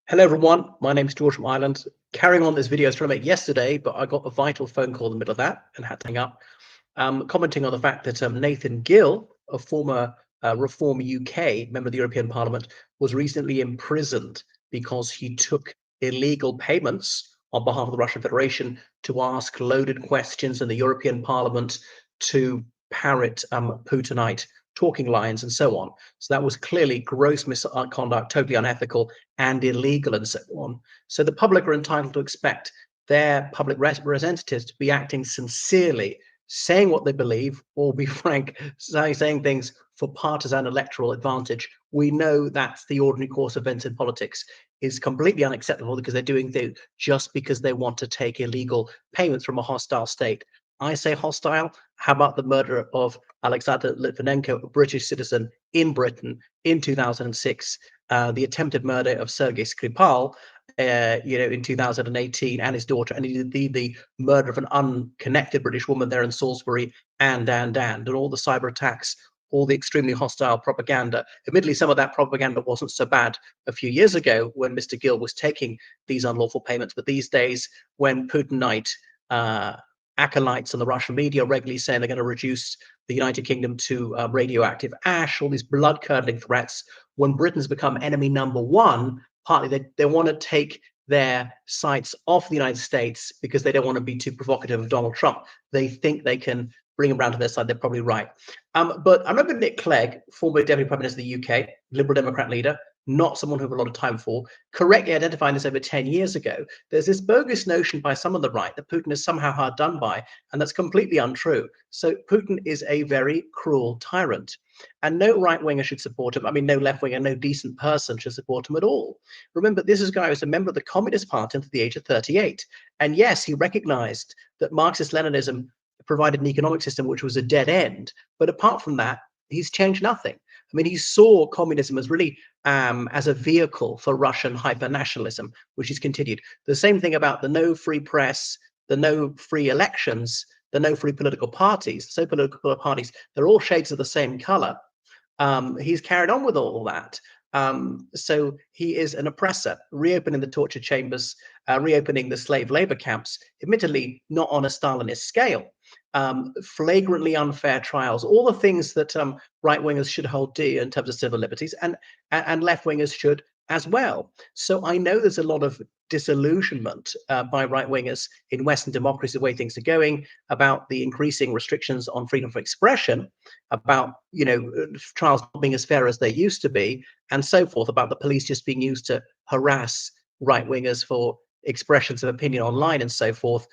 Hello everyone, my name is George from Ireland. Carrying on this video I was trying to make yesterday, but I got a vital phone call in the middle of that and had to hang up. Commenting on the fact that Nathan Gill, a former Reform UK member of the European Parliament, was recently imprisoned because he took illegal payments on behalf of the Russian Federation to ask loaded questions in the European Parliament to parrot Putinite talking lines and so on. So that was clearly gross misconduct, totally unethical and illegal and so on. So the public are entitled to expect their public representatives to be acting sincerely, saying what they believe, or be frank, saying things for partisan electoral advantage. We know that's the ordinary course of events in politics is completely unacceptable because they're doing things just because they want to take illegal payments from a hostile state. I say hostile. How about the murder of Alexander Litvinenko, a British citizen in Britain in 2006, the attempted murder of Sergei Skripal, in 2018, and his daughter, and the murder of an unconnected British woman there in Salisbury, and all the cyber attacks, all the extremely hostile propaganda. Admittedly, some of that propaganda wasn't so bad a few years ago when Mr. Gill was taking these unlawful payments, but these days, when Putinite acolytes in the Russian media regularly saying they're going to reduce the United Kingdom to radioactive ash, all these blood-curdling threats, when Britain's become enemy number one, partly they want to take their sights off the United States because they don't want to be too provocative of Donald Trump. They think they can bring him around to their side. They're probably right. But I remember Nick Clegg, former Deputy Prime Minister of the UK, Liberal Democrat leader, not someone who have a lot of time for, correctly identifying this over 10 years ago. There's this bogus notion by some on the right that Putin is somehow hard done by, and that's completely untrue. So Putin is a very cruel tyrant, and no right-winger should support him. I mean, no left-winger, no decent person should support him at all. Remember, this is a guy who was a member of the Communist Party until the age of 38. And yes, he recognized that Marxist-Leninism provided an economic system which was a dead end. But apart from that, he's changed nothing. I mean, he saw communism as really as a vehicle for Russian hyper-nationalism, which is continued. The same thing about the no free press, the no free elections, the no free political parties. So political parties, they're all shades of the same color. He's carried on with all that. So he is an oppressor, reopening the torture chambers, reopening the slave labor camps, admittedly not on a Stalinist scale, flagrantly unfair trials, all the things that right-wingers should hold dear in terms of civil liberties, and left-wingers should as well. So I know there's a lot of disillusionment by right-wingers in Western democracy, the way things are going, about the increasing restrictions on freedom of expression, about trials not being as fair as they used to be, and so forth, about the police just being used to harass right-wingers for expressions of opinion online and so forth,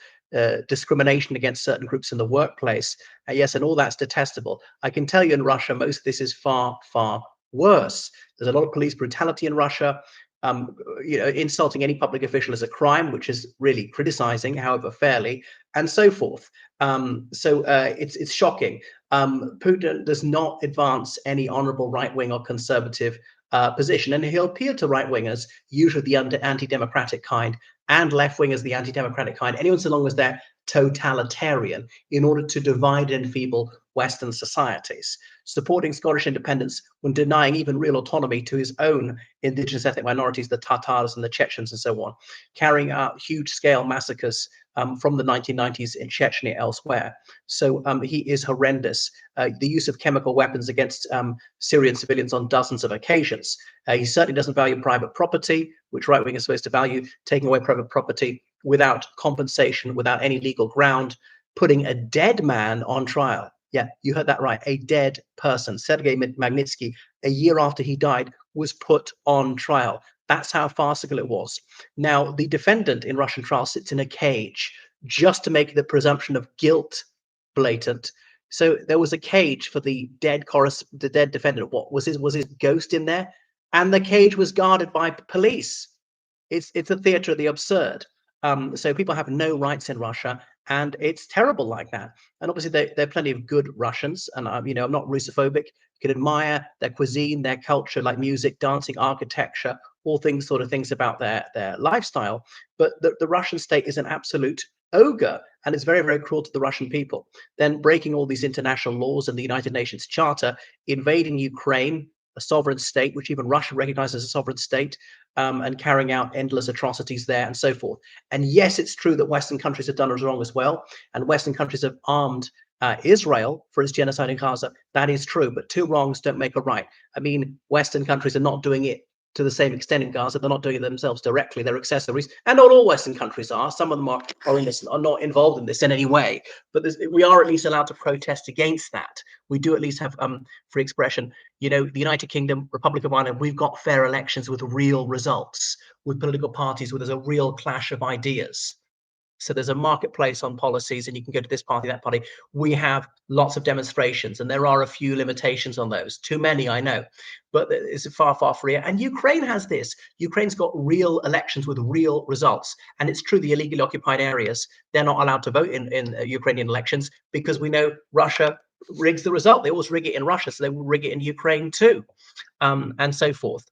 discrimination against certain groups in the workplace. Yes, and all that's detestable. I can tell you in Russia, most of this is far, far worse. There's a lot of police brutality in Russia. Insulting any public official is a crime, which is really criticizing, however fairly, and so forth. It's shocking. Putin does not advance any honorable right-wing or conservative position, and he'll appeal to right-wingers, usually the anti-democratic kind, and left-wingers, the anti-democratic kind, anyone so long as they're totalitarian, in order to divide and enfeeble Western societies, supporting Scottish independence when denying even real autonomy to his own indigenous ethnic minorities, the Tatars and the Chechens and so on, carrying out huge-scale massacres from the 1990s in Chechnya elsewhere. So he is horrendous. The use of chemical weapons against Syrian civilians on dozens of occasions. He certainly doesn't value private property, which right-wing is supposed to value, taking away private property without compensation, without any legal ground, putting a dead man on trial. Yeah, you heard that right. A dead person. Sergei Magnitsky, a year after he died, was put on trial. That's how farcical it was. Now, the defendant in Russian trial sits in a cage just to make the presumption of guilt blatant. So there was a cage for the dead defendant. What was his ghost in there? And the cage was guarded by police. It's a theater of the absurd. So people have no rights in Russia, and it's terrible like that. And obviously, there are plenty of good Russians, and I'm not Russophobic. You can admire their cuisine, their culture, like music, dancing, architecture, all things about their lifestyle. But the Russian state is an absolute ogre, and it's very, very cruel to the Russian people. Then breaking all these international laws and the United Nations Charter, invading Ukraine, a sovereign state, which even Russia recognizes as a sovereign state, and carrying out endless atrocities there and so forth. And yes, it's true that Western countries have done it wrong as well, and Western countries have armed Israel for its genocide in Gaza. That is true, but two wrongs don't make a right. I mean, Western countries are not doing it to the same extent in Gaza. They're not doing it themselves directly. They're accessories, and not all Western countries are. Some of them are innocent, are not involved in this in any way. But we are at least allowed to protest against that. We do at least have free expression. You know, the United Kingdom, Republic of Ireland, we've got fair elections with real results, with political parties where there's a real clash of ideas. So there's a marketplace on policies, and you can go to this party, that party. We have lots of demonstrations, and there are a few limitations on those. Too many, I know, but it's far, far freer. And Ukraine has this. Ukraine's got real elections with real results. And it's true, the illegally occupied areas, they're not allowed to vote in Ukrainian elections because we know Russia rigs the result. They always rig it in Russia, so they will rig it in Ukraine too, and so forth.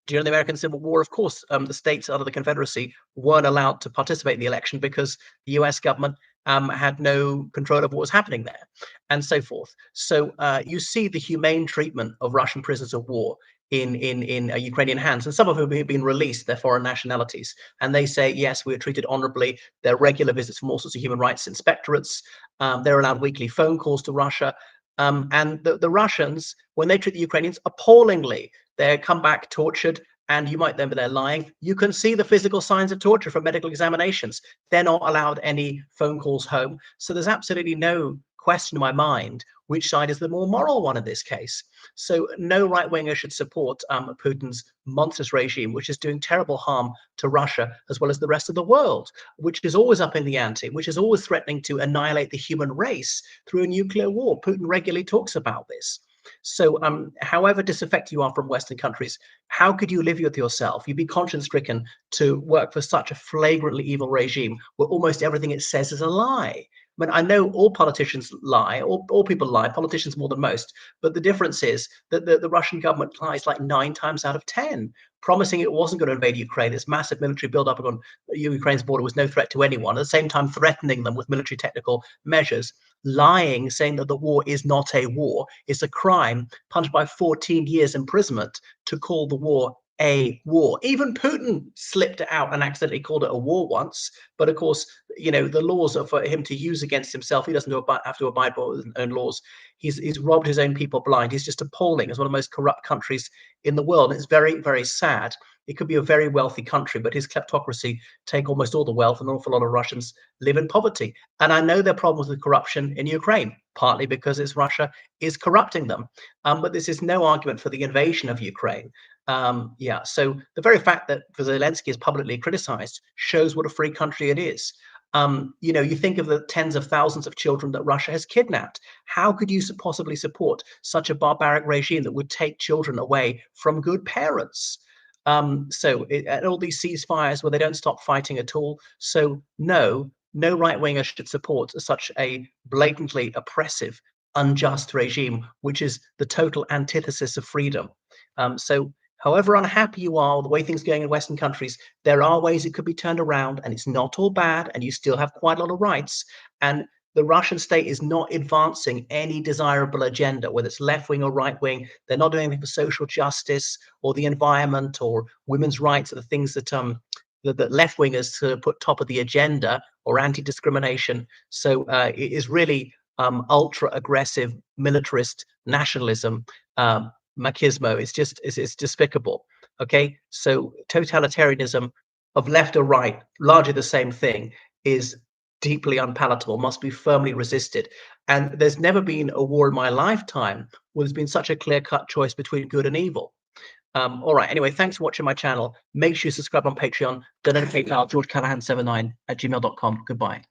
During the American Civil War, of course, the states under the Confederacy weren't allowed to participate in the election because the US government had no control of what was happening there, and so forth. So you see the humane treatment of Russian prisoners of war in Ukrainian hands, and some of whom have been released, their foreign nationalities. And they say, yes, we are treated honorably. There are regular visits from all sorts of human rights inspectorates. They're allowed weekly phone calls to Russia. And the Russians, when they treat the Ukrainians appallingly, they come back tortured, and you might think they're lying. You can see the physical signs of torture from medical examinations. They're not allowed any phone calls home. So there's absolutely no question in my mind which side is the more moral one in this case. So no right-winger should support Putin's monstrous regime, which is doing terrible harm to Russia as well as the rest of the world, which is always up in the ante, which is always threatening to annihilate the human race through a nuclear war. Putin regularly talks about this. So however disaffected you are from Western countries, how could you live with yourself? You'd be conscience-stricken to work for such a flagrantly evil regime where almost everything it says is a lie. I mean, I know all politicians lie, all people lie, politicians more than most, but the difference is that the Russian government lies like 9 times out of 10, promising it wasn't going to invade Ukraine. This massive military buildup on Ukraine's border was no threat to anyone, at the same time threatening them with military technical measures, lying, saying that the war is not a war. It's a crime, punished by 14 years imprisonment, to call the war a war. Even Putin slipped it out and accidentally called it a war once. But of course, you know, the laws are for him to use against himself. He doesn't have to abide by his own laws. He's robbed his own people blind. He's just appalling. It's one of the most corrupt countries in the world. It's very, very sad. It could be a very wealthy country, but his kleptocracy take almost all the wealth, and an awful lot of Russians live in poverty. And I know there are problems with corruption in Ukraine, partly because it's Russia is corrupting them. But this is no argument for the invasion of Ukraine. Yeah, so the very fact that Zelensky is publicly criticized shows what a free country it is. You know, you think of the tens of thousands of children that Russia has kidnapped. How could you possibly support such a barbaric regime that would take children away from good parents? And all these ceasefires where they don't stop fighting at all. So no right-winger should support such a blatantly oppressive, unjust regime, which is the total antithesis of freedom. So however unhappy you are with the way things are going in Western countries, there are ways it could be turned around, and it's not all bad, and you still have quite a lot of rights. And the Russian state is not advancing any desirable agenda, whether it's left wing or right wing. They're not doing anything for social justice or the environment or women's rights, or the things that that left wingers put top of the agenda, or anti-discrimination. So it is really ultra aggressive militarist nationalism. Machismo. It's despicable. Okay, so totalitarianism of left or right, largely the same thing, is deeply unpalatable, must be firmly resisted. And there's never been a war in my lifetime where there's been such a clear-cut choice between good and evil. All right, anyway, thanks for watching my channel. Make sure you subscribe on Patreon. Donate on PayPal, georgecallahan79 @gmail.com. Goodbye.